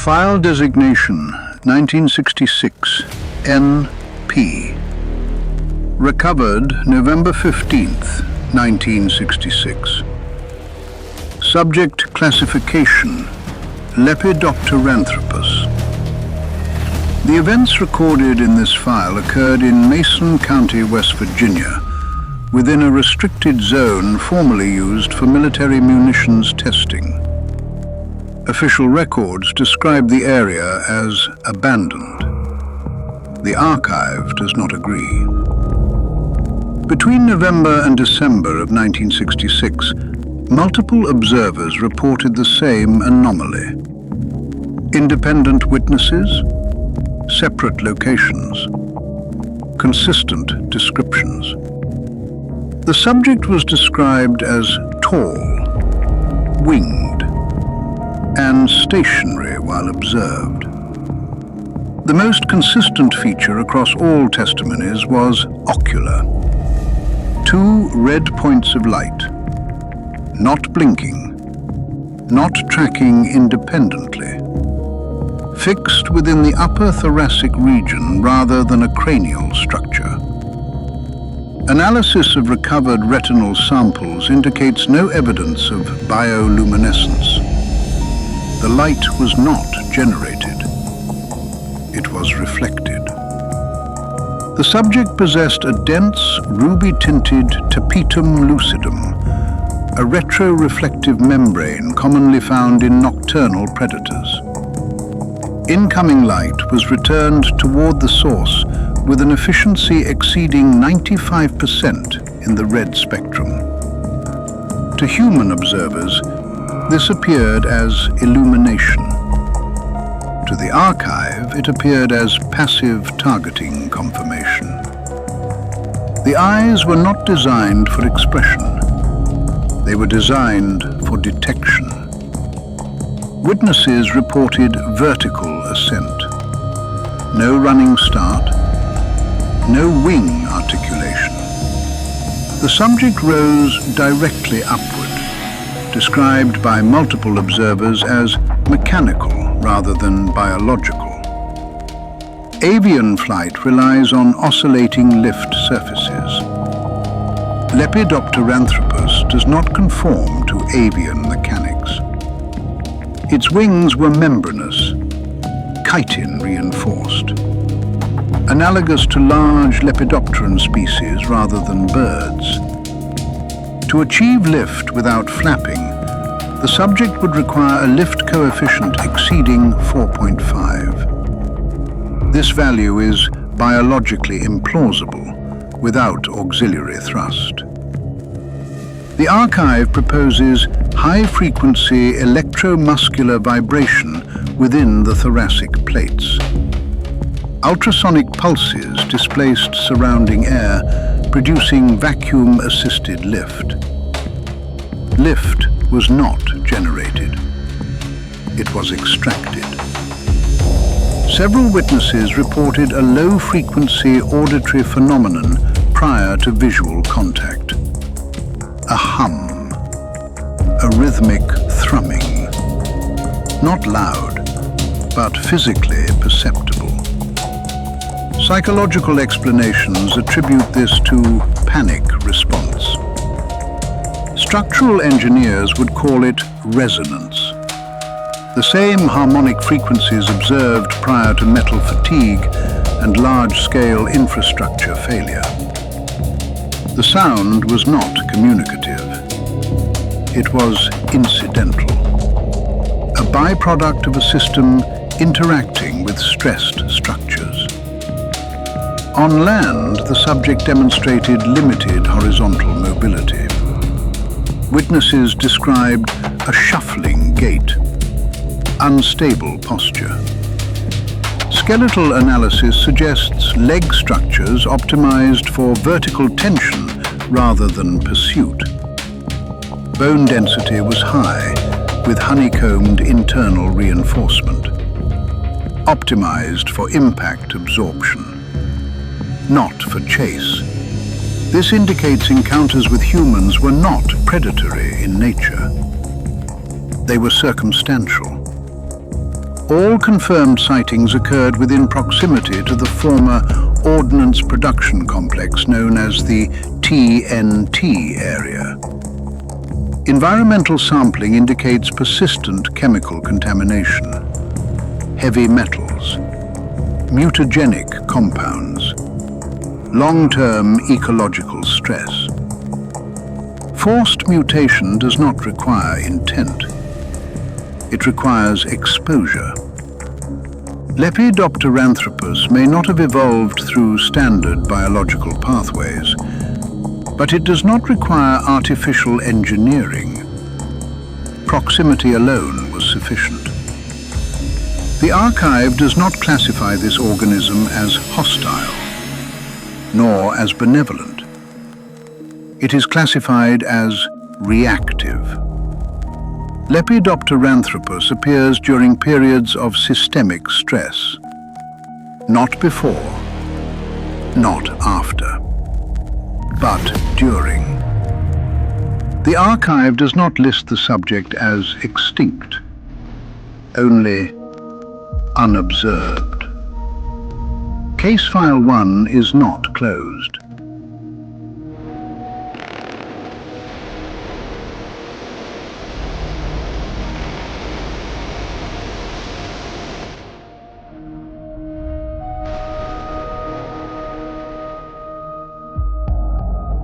File Designation 1966 NP. Recovered November 15th, 1966. Subject classification Lepidopteranthropus. The events recorded in this file occurred in Mason County, West Virginia, within a restricted zone formerly used for military munitions testing. Official records describe the area as abandoned. The archive does not agree. Between November and December of 1966, multiple observers reported the same anomaly. Independent witnesses, separate locations, consistent descriptions. The subject was described as tall, winged, and stationary while observed. The most consistent feature across all testimonies was ocular. 2 red points of light, not blinking, not tracking independently, fixed within the upper thoracic region rather than a cranial structure. Analysis of recovered retinal samples indicates no evidence of bioluminescence. The light was not generated. It was reflected. The subject possessed a dense, ruby-tinted tapetum lucidum, a retroreflective membrane commonly found in nocturnal predators. Incoming light was returned toward the source with an efficiency exceeding 95% in the red spectrum. To human observers, this appeared as illumination. To the archive, it appeared as passive targeting confirmation. The eyes were not designed for expression. They were designed for detection. Witnesses reported vertical ascent. No running start, no wing articulation. The subject rose directly upward, described by multiple observers as mechanical rather than biological. Avian flight relies on oscillating lift surfaces. Lepidopteranthropus does not conform to avian mechanics. Its wings were membranous, chitin reinforced, analogous to large lepidopteran species rather than birds. To achieve lift without flapping, the subject would require a lift coefficient exceeding 4.5. This value is biologically implausible without auxiliary thrust. The archive proposes high-frequency electromuscular vibration within the thoracic plates. Ultrasonic pulses displaced surrounding air, producing vacuum-assisted lift. Lift was not generated. It was extracted. Several witnesses reported a low-frequency auditory phenomenon prior to visual contact. A hum, a rhythmic thrumming. Not loud, but physically perceptible. Psychological explanations attribute this to panic response. Structural engineers would call it resonance. The same harmonic frequencies observed prior to metal fatigue and large-scale infrastructure failure. The sound was not communicative. It was incidental, a byproduct of a system interacting with stressed structures. On land, the subject demonstrated limited horizontal mobility. Witnesses described a shuffling gait, unstable posture. Skeletal analysis suggests leg structures optimized for vertical tension rather than pursuit. Bone density was high, with honeycombed internal reinforcement, optimized for impact absorption, not for chase. This indicates encounters with humans were not predatory in nature. They were circumstantial. All confirmed sightings occurred within proximity to the former Ordnance Production Complex known as the TNT area. Environmental sampling indicates persistent chemical contamination, heavy metals, mutagenic compounds, long-term ecological stress. Forced mutation does not require intent. It requires exposure. Lepidopteranthropus may not have evolved through standard biological pathways, but it does not require artificial engineering. Proximity alone was sufficient. The archive does not classify this organism as hostile, nor as benevolent. It is classified as reactive. Lepidopteranthropus appears during periods of systemic stress. Not before, not after, but during. The archive does not list the subject as extinct, only unobserved. Case File 1 is not closed.